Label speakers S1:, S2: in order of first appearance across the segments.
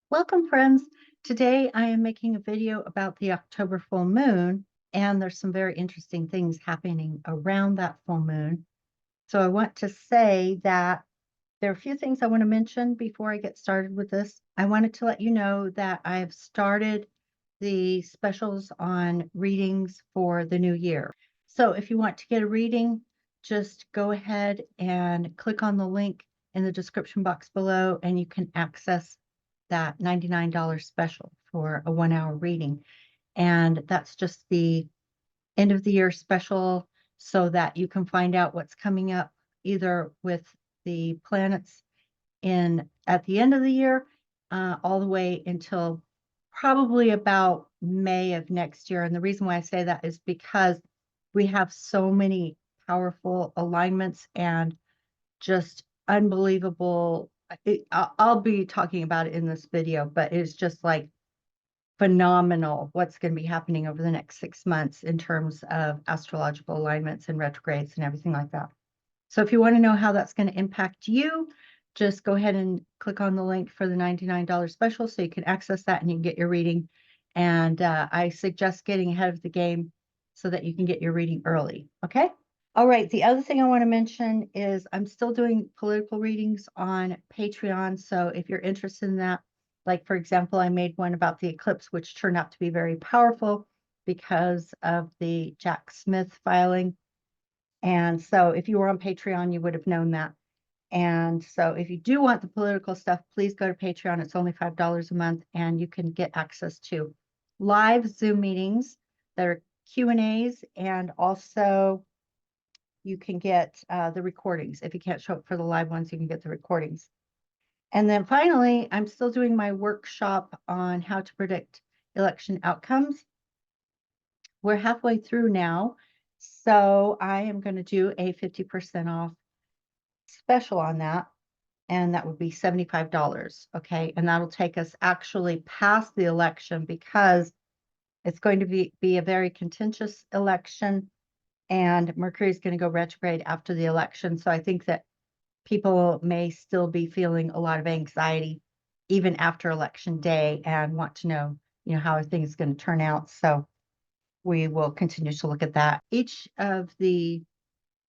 S1: Welcome, friends. Today I am making a video about the October full moon, and there's some very interesting things happening around that full moon. So I want to say that there are a few things I want to mention before I get started with this. I wanted to let you know that I have started the specials on readings for the new year. So if you want to get a reading, just go ahead and click on the link in the description box below, and you can access that $99 special for a 1 hour reading. And that's just the end of the year special so that you can find out what's coming up either with the planets in at the end of the year, all the way until probably about May of next year. And the reason why I say that is because we have so many powerful alignments and just unbelievable. I'll be talking about it in this video, but it's just like phenomenal what's going to be happening over the next 6 months in terms of astrological alignments and retrogrades and everything like that. So if you want to know how that's going to impact you, just go ahead and click on the link for the $99 special so you can access that and you can get your reading. And I suggest getting ahead of the game so that you can get your reading early. Okay. All right. The other thing I want to mention is I'm still doing political readings on Patreon. So if you're interested in that, like, for example, I made one about the eclipse, which turned out to be very powerful because of the Jack Smith filing. And so if you were on Patreon, you would have known that. And so if you do want the political stuff, please go to Patreon. It's only $5 a month, and you can get access to live Zoom meetings that are Q&As, and also you can get the recordings. If you can't show up for the live ones, you can get the recordings. And then finally, I'm still doing my workshop on how to predict election outcomes. We're halfway through now, so I am going to do a 50% off special on that, and that would be $75. Okay, and that'll take us actually past the election because it's going to be a very contentious election, and Mercury is going to go retrograde after the election. So I think that people may still be feeling a lot of anxiety even after election day and want to know, how are things going to turn out. So we will continue to look at that. Each of the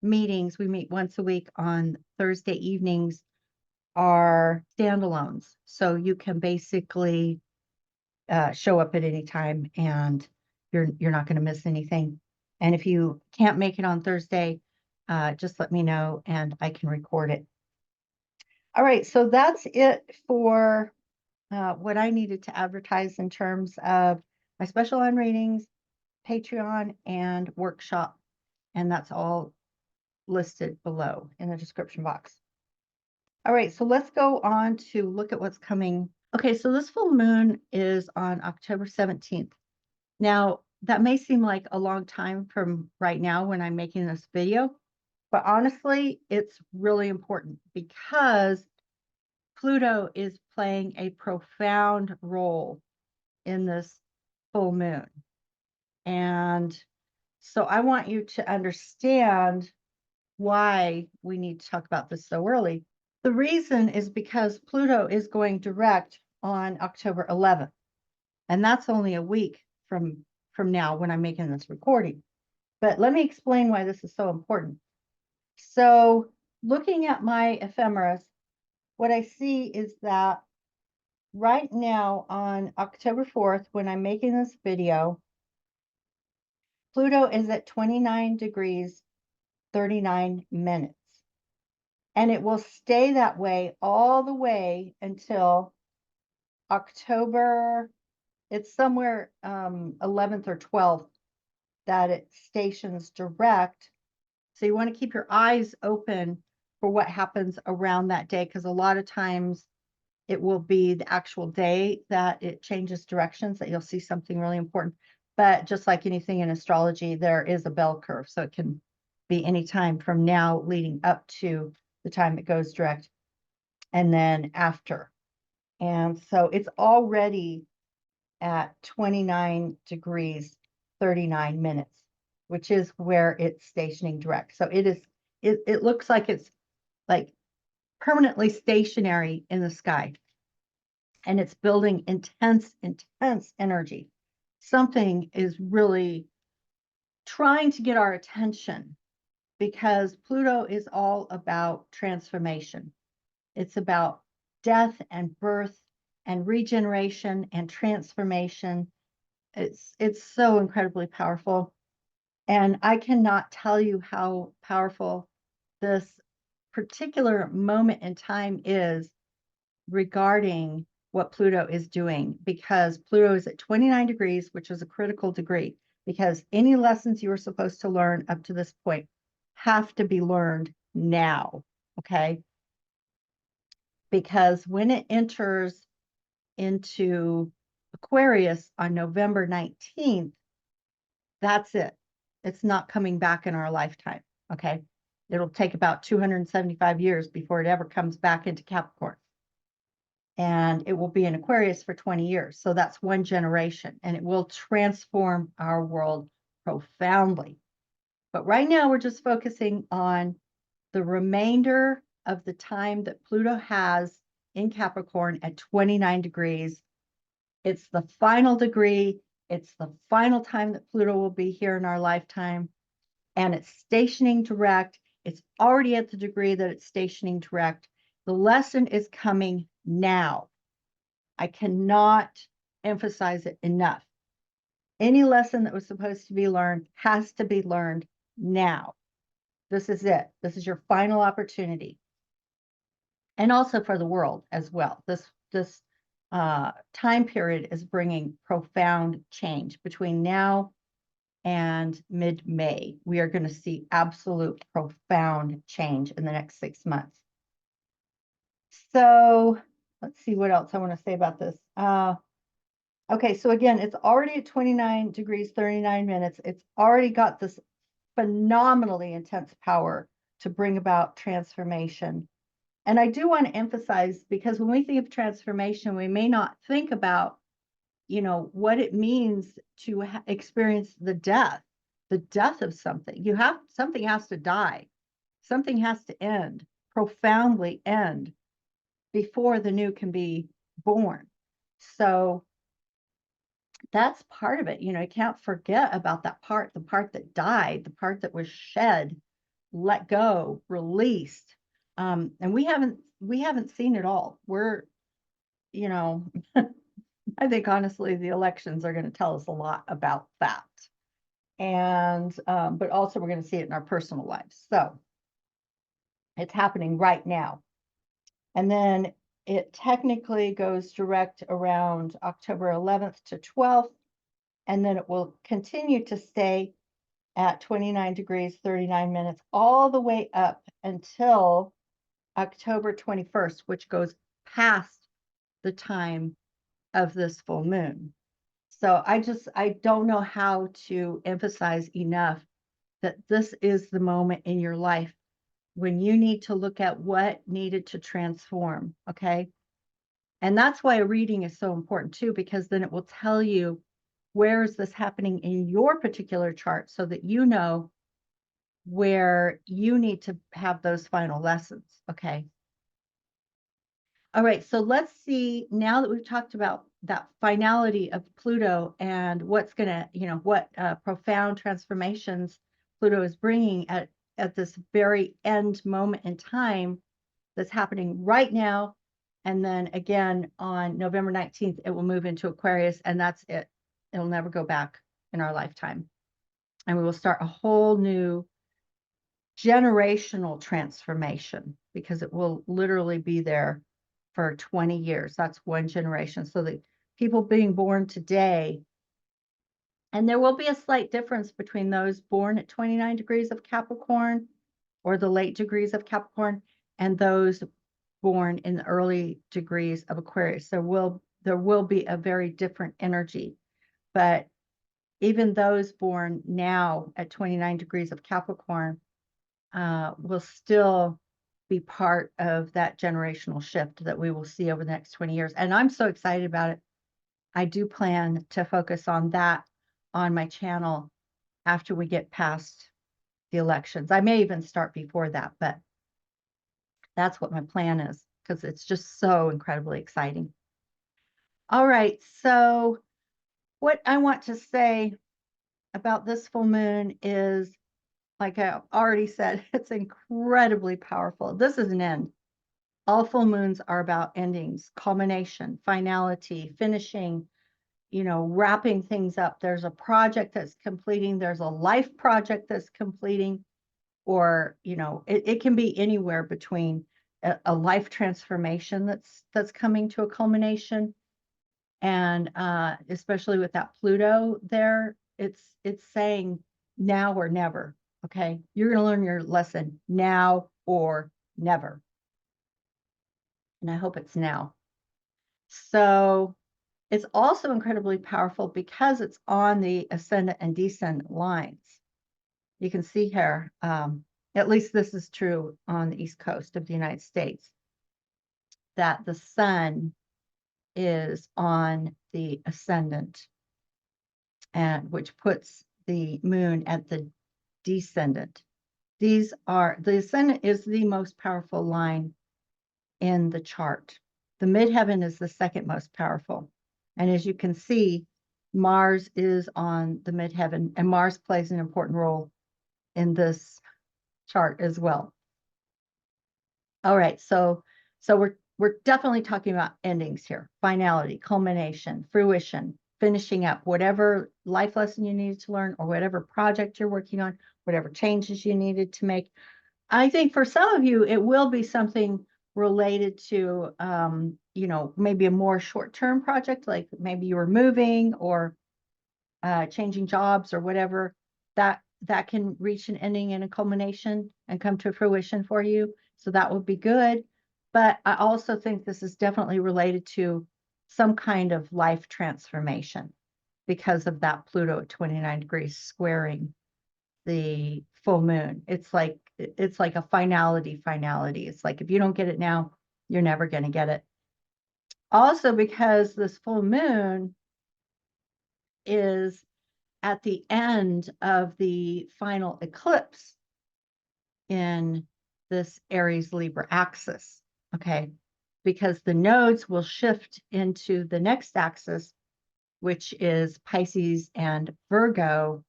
S1: meetings, we meet once a week on Thursday evenings, are standalones. So you can basically show up at any time and you're not going to miss anything. And if you can't make it on Thursday, just let me know and I can record it. All right, so that's it for what I needed to advertise in terms of my special on readings, Patreon, and workshop. And that's all listed below in the description box. All right, so let's go on to look at what's coming. Okay, so this full moon is on October 17th. Now, that may seem like a long time from right now when I'm making this video, but honestly, it's really important because Pluto is playing a profound role in this full moon. And so I want you to understand why we need to talk about this so early. The reason is because Pluto is going direct on October 11th, and that's only a week from now when I'm making this recording. But let me explain why this is so important. So looking at my ephemeris, what I see is that right now on October 4th, when I'm making this video, Pluto is at 29 degrees, 39 minutes. And it will stay that way all the way until October. It's somewhere 11th or 12th that it stations direct. So you want to keep your eyes open for what happens around that day, because a lot of times it will be the actual day that it changes directions that you'll see something really important. But just like anything in astrology, there is a bell curve. So it can be any time from now leading up to the time it goes direct and then after. And so it's already at 29 degrees, 39 minutes, which is where it's stationing direct. So it looks like it's like permanently stationary in the sky. and it's building intense energy. Something is really trying to get our attention because Pluto is all about transformation. It's about death and birth and regeneration and transformation. It's so incredibly powerful. And I cannot tell you how powerful this particular moment in time is regarding what Pluto is doing, because Pluto is at 29 degrees, which is a critical degree, because any lessons you were supposed to learn up to this point have to be learned now, okay? Because when it enters into Aquarius on November 19th, that's it. It's not coming back in our lifetime, okay? It'll take about 275 years before it ever comes back into Capricorn. And it will be in Aquarius for 20 years. So that's one generation, and it will transform our world profoundly. But right now, we're just focusing on the remainder of the time that Pluto has in Capricorn at 29 degrees. It's the final degree. It's the final time that Pluto will be here in our lifetime. And it's stationing direct. It's already at the degree that it's stationing direct. The lesson is coming now. I cannot emphasize it enough. Any lesson that was supposed to be learned has to be learned now. This is it. This is your final opportunity. And also for the world as well. This time period is bringing profound change. Between now and mid-May, we are going to see absolute profound change in the next 6 months. So let's see what else I want to say about this. Okay, so again, it's already at 29 degrees, 39 minutes. It's already got this phenomenally intense power to bring about transformation. And I do want to emphasize, because when we think of transformation, we may not think about, what it means to experience the death of something. Something has to die. Something has to end, profoundly end, before the new can be born. So that's part of it. You can't forget about that part, the part that died, the part that was shed, let go, released. And we haven't seen it all. We're, I think honestly, the elections are going to tell us a lot about that. And, but also we're going to see it in our personal lives. So it's happening right now. And then it technically goes direct around October 11th to 12th. And then it will continue to stay at 29 degrees, 39 minutes, all the way up until October 21st, which goes past the time of this full moon. So I don't know how to emphasize enough that this is the moment in your life when you need to look at what needed to transform, okay? And that's why a reading is so important too, because then it will tell you where is this happening in your particular chart so that you know where you need to have those final lessons, okay? All right, so let's see, now that we've talked about that finality of Pluto and what's going to, what profound transformations Pluto is bringing at this very end moment in time that's happening right now. And then again, on November 19th, it will move into Aquarius, and that's it. It'll never go back in our lifetime. And we will start a whole new generational transformation, because it will literally be there for 20 years. That's one generation. So the people being born today, and there will be a slight difference between those born at 29 degrees of Capricorn or the late degrees of Capricorn and those born in the early degrees of Aquarius. There will be a very different energy, but even those born now at 29 degrees of Capricorn will still be part of that generational shift that we will see over the next 20 years. And I'm so excited about it. I do plan to focus on that on my channel after we get past the elections. I may even start before that, but that's what my plan is, because it's just so incredibly exciting. All right, so what I want to say about this full moon is, like I already said, it's incredibly powerful. This is an end. All full moons are about endings, culmination, finality, finishing, wrapping things up. There's a project that's completing, there's a life project that's completing, or, it can be anywhere between a life transformation that's coming to a culmination. And especially with that Pluto there, it's saying now or never. Okay, you're going to learn your lesson now or never. And I hope it's now. So it's also incredibly powerful because it's on the ascendant and descendant lines. You can see here, at least this is true on the East Coast of the United States, that the sun is on the ascendant, and which puts the moon at the descendant. The ascendant is the most powerful line in the chart. The midheaven is the second most powerful. And as you can see, Mars is on the midheaven, and Mars plays an important role in this chart as well. All right, so we're definitely talking about endings here: finality, culmination, fruition, finishing up whatever life lesson you needed to learn, or whatever project you're working on, whatever changes you needed to make. I think for some of you, it will be something related to, maybe a more short-term project, like maybe you were moving or changing jobs or whatever. That can reach an ending and a culmination and come to fruition for you. So that would be good. But I also think this is definitely related to some kind of life transformation because of that Pluto at 29 degrees squaring the full moon. It's like a finality. It's like if you don't get it now, you're never going to get it. Also, because this full moon is at the end of the final eclipse in this Aries Libra axis, okay? Because the nodes will shift into the next axis, which is Pisces and Virgo,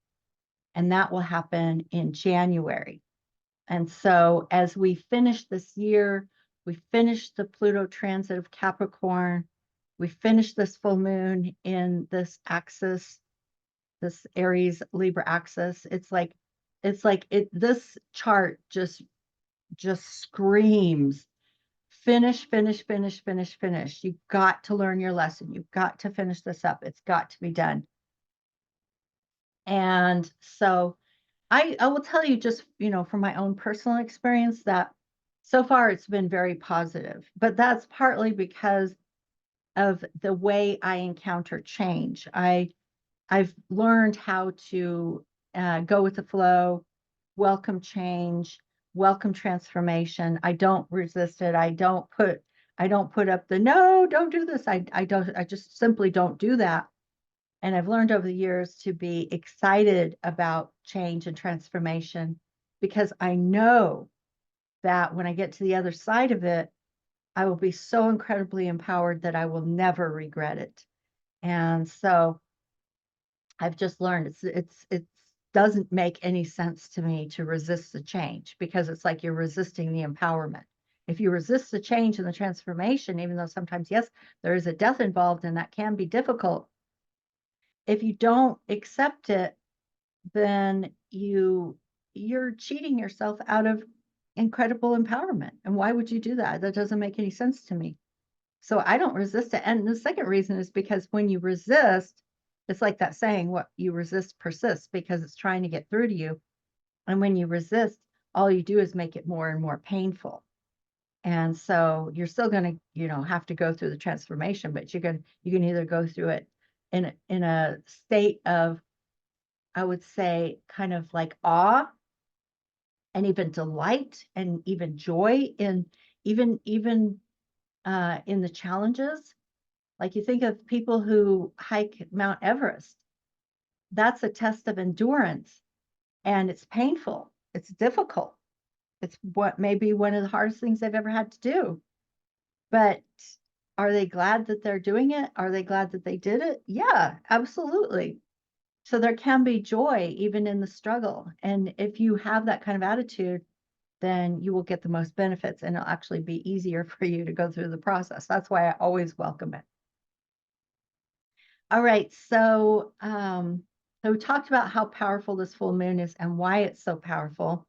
S1: and that will happen in January. And so as we finish this year, we finish the Pluto transit of Capricorn, we finish this full moon in this axis, this Aries Libra axis. It's like this chart just screams finish. You've got to learn your lesson. You've got to finish this up. It's got to be done. And so I will tell you, just, from my own personal experience, that so far it's been very positive, but that's partly because of the way I encounter change. I've learned how to go with the flow, welcome change, welcome transformation. I don't resist it. I don't put up the no, don't do this. I just simply don't do that. And I've learned over the years to be excited about change and transformation, because I know that when I get to the other side of it, I will be so incredibly empowered that I will never regret it. And so I've just learned it doesn't make any sense to me to resist the change, because it's like you're resisting the empowerment. If you resist the change and the transformation, even though sometimes, yes, there is a death involved and that can be difficult, if you don't accept it, then you're cheating yourself out of incredible empowerment. And why would you do that? That doesn't make any sense to me. So I don't resist it. And the second reason is because when you resist, it's like that saying, what you resist persists, because it's trying to get through to you. And when you resist, all you do is make it more and more painful. And so you're still going to, have to go through the transformation, but you can either go through it in a state of, I would say, kind of like awe and even delight and even joy in even in the challenges. Like, you think of people who hike Mount Everest. That's a test of endurance, and it's painful. It's difficult. It's what may be one of the hardest things they've ever had to do. But Are they glad that they're doing it? Are they glad that they did it? Yeah, absolutely. So there can be joy even in the struggle. And if you have that kind of attitude, then you will get the most benefits and it'll actually be easier for you to go through the process. That's why I always welcome it. All right, so we talked about how powerful this full moon is and why it's so powerful.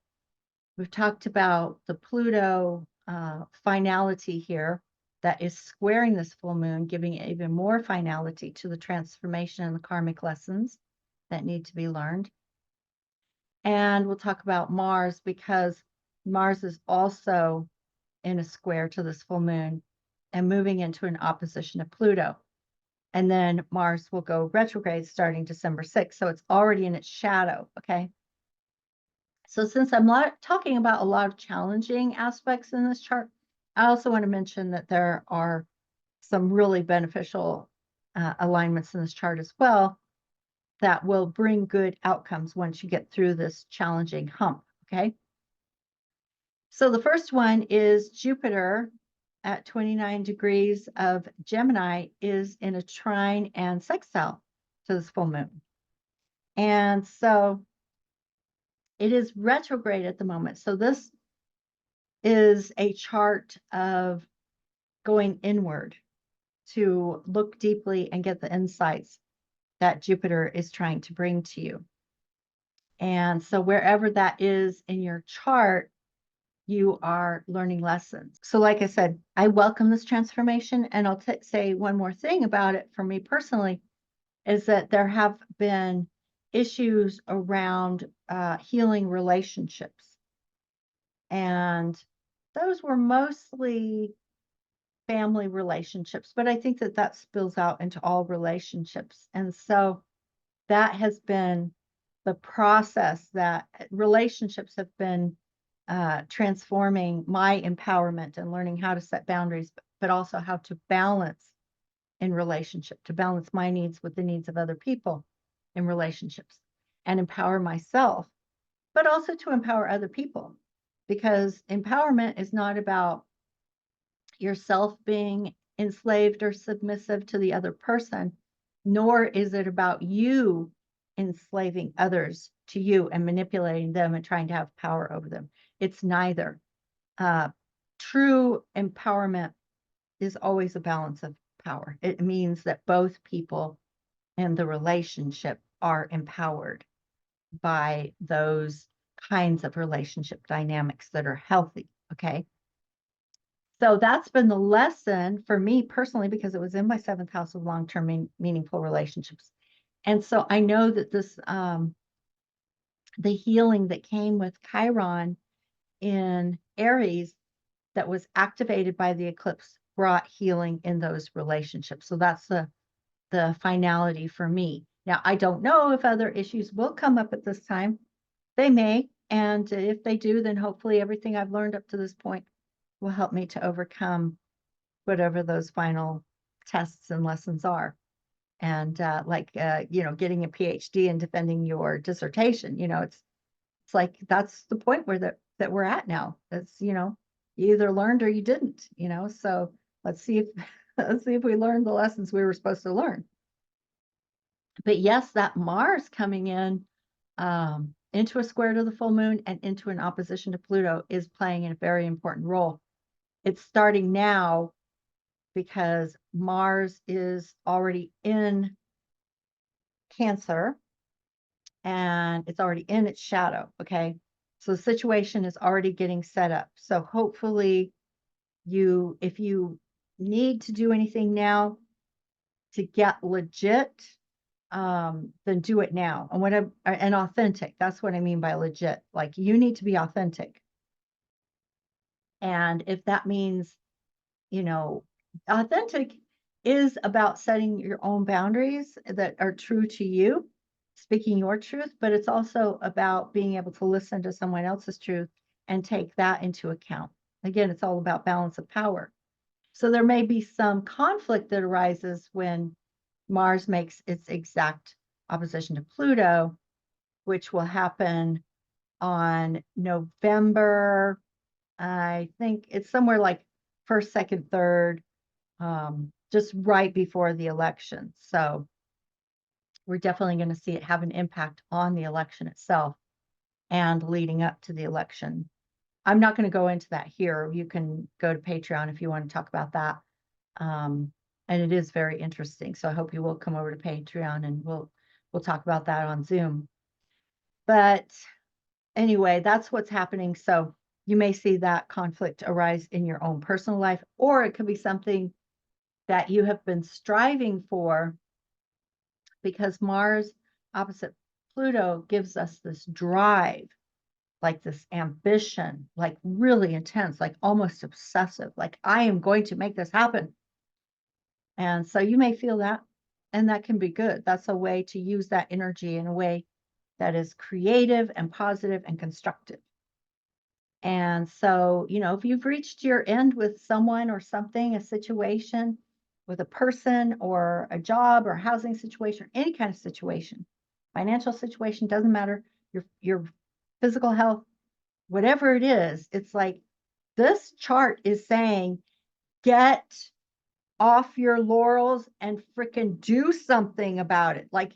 S1: We've talked about the Pluto finality here that is squaring this full moon, giving it even more finality to the transformation and the karmic lessons that need to be learned. And we'll talk about Mars because Mars is also in a square to this full moon and moving into an opposition to Pluto. And then Mars will go retrograde starting December 6th. So it's already in its shadow. Okay. So since I'm talking about a lot of challenging aspects in this chart, I also want to mention that there are some really beneficial alignments in this chart as well that will bring good outcomes once you get through this challenging hump. Okay. So the first one is Jupiter at 29 degrees of Gemini is in a trine and sextile to this full moon. And so it is retrograde at the moment. So this is a chart of going inward to look deeply and get the insights that Jupiter is trying to bring to you. And so wherever that is in your chart, you are learning lessons. So like I said, I welcome this transformation. And I'll say one more thing about it for me personally, is that there have been issues around healing relationships. And those were mostly family relationships, but I think that that spills out into all relationships. And so that has been the process that relationships have been transforming my empowerment and learning how to set boundaries, but also how to balance in relationship, to balance my needs with the needs of other people in relationships and empower myself, but also to empower other people. Because empowerment is not about yourself being enslaved or submissive to the other person, nor is it about you enslaving others to you and manipulating them and trying to have power over them. It's neither. True empowerment is always a balance of power. It means that both people in the relationship are empowered by those kinds of relationship dynamics that are healthy. Okay. So that's been the lesson for me personally, because it was in my 7th house of long-term meaningful relationships. And so I know that this, the healing that came with Chiron in Aries that was activated by the eclipse brought healing in those relationships. So that's the finality for me. Now, I don't know if other issues will come up at this time. They may. And if they do, then hopefully everything I've learned up to this point will help me to overcome whatever those final tests and lessons are. And getting a PhD and defending your dissertation, it's like that's the point where that we're at now. It's, you either learned or you didn't, so let's see if let's see if we learned the lessons we were supposed to learn. But yes, that Mars coming in into a square to the full moon and into an opposition to Pluto is playing a very important role. It's starting now because Mars is already in Cancer and it's already in its shadow. Okay. So the situation is already getting set up. So hopefully if you need to do anything now to get legit, then do it now. And authentic. That's what I mean by legit. Like you need to be authentic. And if that means, authentic is about setting your own boundaries that are true to you, speaking your truth, but it's also about being able to listen to someone else's truth and take that into account. Again, it's all about balance of power. So there may be some conflict that arises when Mars makes its exact opposition to Pluto, which will happen on November, I think it's somewhere like 1st, 2nd, 3rd just right before the election. So we're definitely going to see it have an impact on the election itself and leading up to the election. I'm not going to go into that here. You can go to Patreon if you want to talk about that. And it is very interesting. So I hope you will come over to Patreon and we'll talk about that on Zoom. But anyway, that's what's happening. So you may see that conflict arise in your own personal life, or it could be something that you have been striving for, because Mars opposite Pluto gives us this drive, like this ambition, like really intense, like almost obsessive, like I am going to make this happen. And so you may feel that, and that can be good. That's a way to use that energy in a way that is creative and positive and constructive. And so, if you've reached your end with someone or something, a situation with a person or a job or a housing situation, or any kind of situation, financial situation, doesn't matter, your physical health, whatever it is, it's like this chart is saying, get off your laurels and freaking do something about it. Like,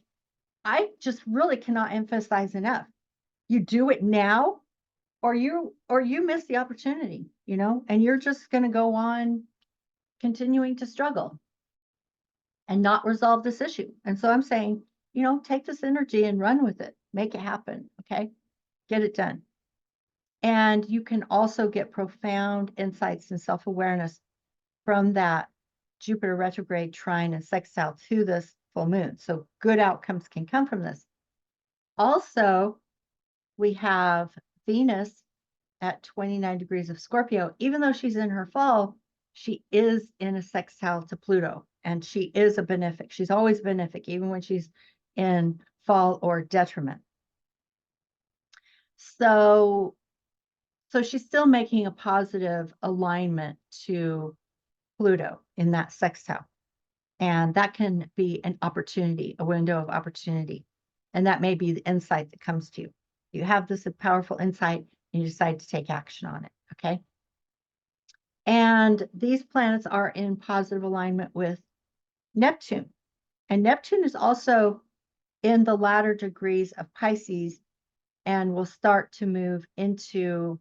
S1: I just really cannot emphasize enough. You do it now, or you miss the opportunity, and you're just going to go on continuing to struggle and not resolve this issue. And so I'm saying, take this energy and run with it, make it happen. Okay. Get it done. And you can also get profound insights and self-awareness from that Jupiter retrograde trine and sextile to this full moon. So good outcomes can come from this. Also, we have Venus at 29 degrees of Scorpio. Even though she's in her fall, she is in a sextile to Pluto, and she is a benefic. She's always benefic, even when she's in fall or detriment. So she's still making a positive alignment to Pluto in that sextile. And that can be an opportunity, a window of opportunity. And that may be the insight that comes to you. You have this powerful insight and you decide to take action on it. Okay. And these planets are in positive alignment with Neptune. And Neptune is also in the latter degrees of Pisces and will start to move into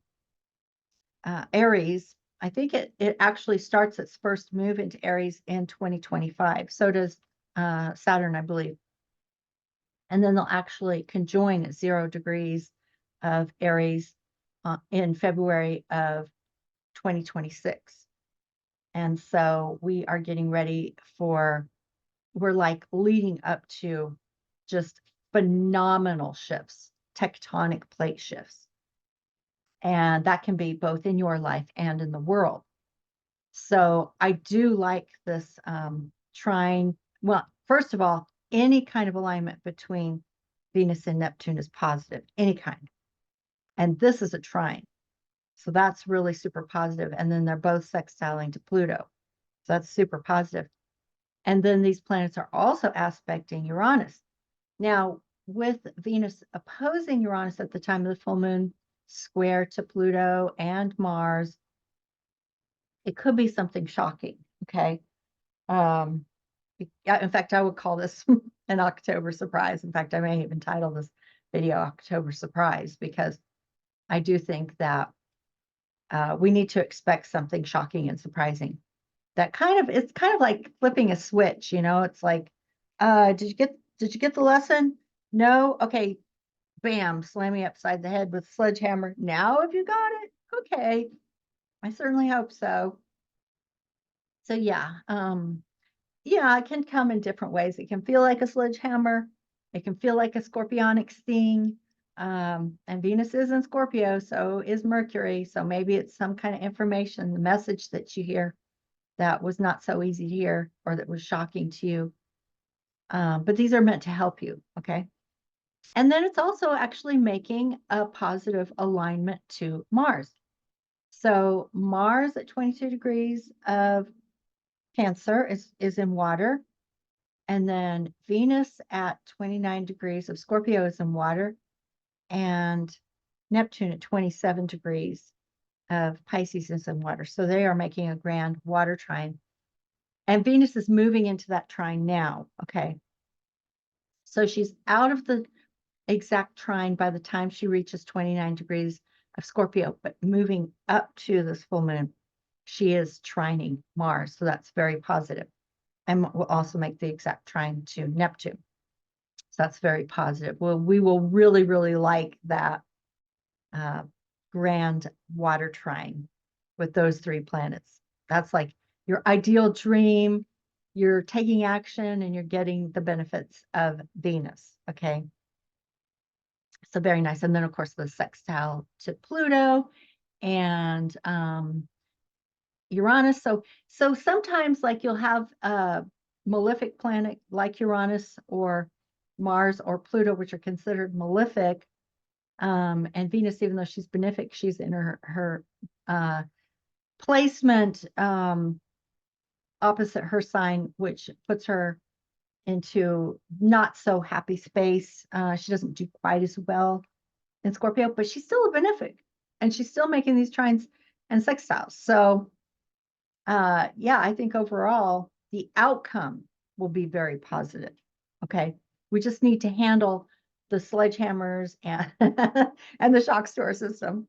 S1: Aries. I think it actually starts its first move into Aries in 2025. So does Saturn, I believe. And then they'll actually conjoin at 0 degrees of Aries in February of 2026. And so we are getting ready we're like leading up to just phenomenal shifts, tectonic plate shifts. And that can be both in your life and in the world. So I do like this trine. Well, first of all, any kind of alignment between Venus and Neptune is positive, any kind. And this is a trine. So that's really super positive. And then they're both sextiling to Pluto. So that's super positive. And then these planets are also aspecting Uranus. Now, with Venus opposing Uranus at the time of the full moon, square to Pluto and Mars, it could be something shocking. Okay. In fact, I would call this an October surprise. In fact, I may even title this video October Surprise, because I do think that we need to expect something shocking and surprising. It's kind of like flipping a switch, it's like, did you get the lesson? No? Okay, bam, slam me upside the head with a sledgehammer. Now have you got it? Okay. I certainly hope so. So yeah, it can come in different ways. It can feel like a sledgehammer. It can feel like a scorpionic sting. And Venus is in Scorpio, so is Mercury. So maybe it's some kind of information, the message that you hear that was not so easy to hear or that was shocking to you. But these are meant to help you, okay? And then it's also actually making a positive alignment to Mars. So Mars at 22 degrees of Cancer is in water. And then Venus at 29 degrees of Scorpio is in water. And Neptune at 27 degrees of Pisces is in water. So they are making a grand water trine. And Venus is moving into that trine now. Okay. So she's out of the exact trine by the time she reaches 29 degrees of Scorpio, but moving up to this full moon, she is trining Mars. So that's very positive. And will also make the exact trine to Neptune. So that's very positive. Well, we will really, really like that grand water trine with those three planets. That's like your ideal dream. You're taking action and you're getting the benefits of Venus. Okay. So very nice. And then, of course, the sextile to Pluto and Uranus. So sometimes, like, you'll have a malefic planet like Uranus or Mars or Pluto, which are considered malefic. And Venus, even though she's benefic, she's in her placement opposite her sign, which puts her into not so happy space. She doesn't do quite as well in Scorpio, but she's still a benefic and she's still making these trines and sextiles. So yeah, I think overall the outcome will be very positive. Okay. We just need to handle the sledgehammers and and the shock store system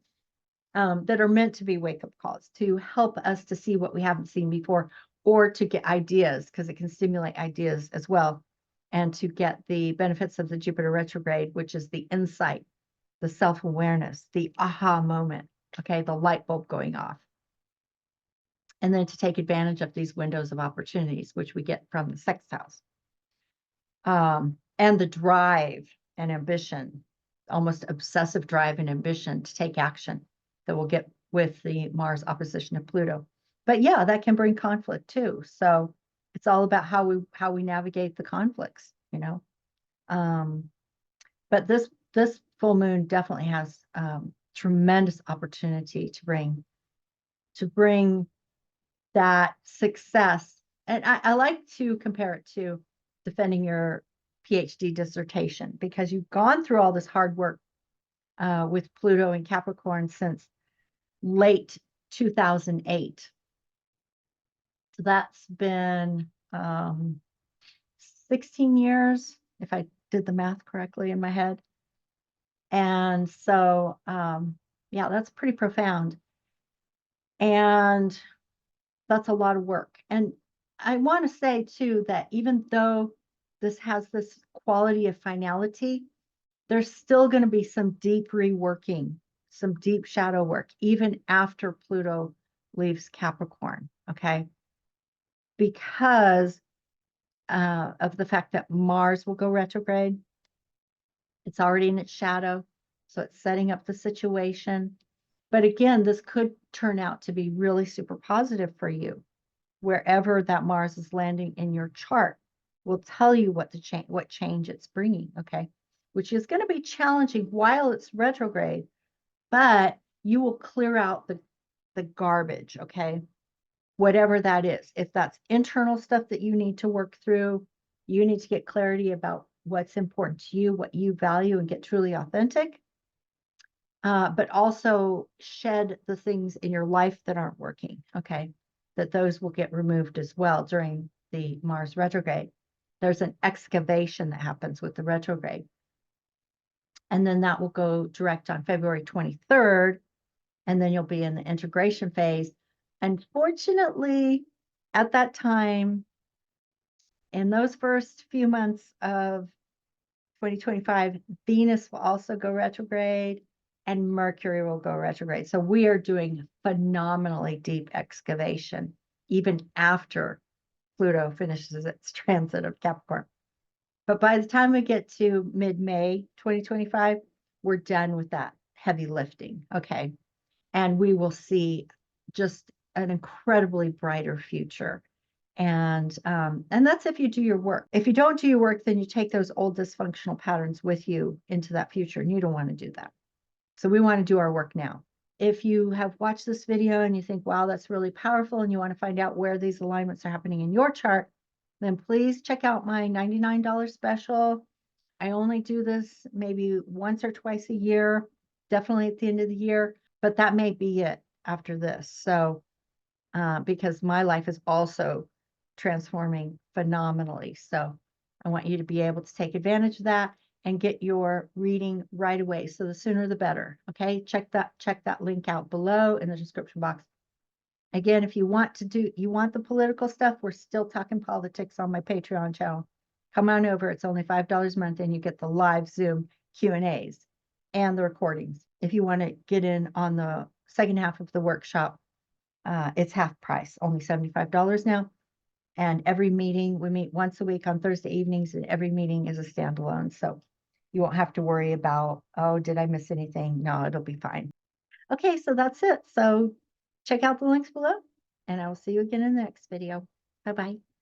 S1: that are meant to be wake-up calls to help us to see what we haven't seen before, or to get ideas, because it can stimulate ideas as well, and to get the benefits of the Jupiter retrograde, which is the insight, the self-awareness, the aha moment, okay, the light bulb going off. And then to take advantage of these windows of opportunities, which we get from the sextiles. And the drive and ambition, almost obsessive drive and ambition to take action that we'll get with the Mars opposition of Pluto. But yeah, that can bring conflict too. So it's all about how we navigate the conflicts, you know. But this full moon definitely has tremendous opportunity to bring that success. And I like to compare it to defending your PhD dissertation, because you've gone through all this hard work with Pluto and Capricorn since late 2008. So that's been 16 years, if I did the math correctly in my head. And so, yeah, that's pretty profound. And that's a lot of work. And I want to say too that even though this has this quality of finality, there's still going to be some deep reworking, some deep shadow work, even after Pluto leaves Capricorn, okay? Because of the fact that Mars will go retrograde. It's already in its shadow, so it's setting up the situation. But again, this could turn out to be really super positive for you. Wherever that Mars is landing in your chart will tell you what change it's bringing, okay? Which is going to be challenging while it's retrograde, but you will clear out the garbage, okay? Whatever that is. If that's internal stuff that you need to work through, you need to get clarity about what's important to you, what you value, and get truly authentic. But also shed the things in your life that aren't working, okay? That those will get removed as well during the Mars retrograde. There's an excavation that happens with the retrograde. And then that will go direct on February 23rd. And then you'll be in the integration phase. Unfortunately, at that time, in those first few months of 2025, Venus will also go retrograde and Mercury will go retrograde. So we are doing phenomenally deep excavation, even after Pluto finishes its transit of Capricorn. But by the time we get to mid-May 2025, we're done with that heavy lifting, okay? And we will see just an incredibly brighter future. And that's if you do your work. If you don't do your work, then you take those old dysfunctional patterns with you into that future, and you don't want to do that. So we want to do our work now. If you have watched this video and you think, wow, that's really powerful, and you want to find out where these alignments are happening in your chart, then please check out my $99 special. I only do this maybe once or twice a year, definitely at the end of the year, but that may be it after this. So, because my life is also transforming phenomenally. So I want you to be able to take advantage of that and get your reading right away. So the sooner the better. Okay. Check that link out below in the description box. Again, if you want the political stuff, we're still talking politics on my Patreon channel. Come on over. It's only $5 a month and you get the live Zoom Q&As and the recordings. If you want to get in on the second half of the workshop, it's half price, only $75 now. And every meeting, we meet once a week on Thursday evenings, and every meeting is a standalone. So you won't have to worry about, oh, did I miss anything? No, it'll be fine. Okay, so that's it. So check out the links below, and I will see you again in the next video. Bye-bye.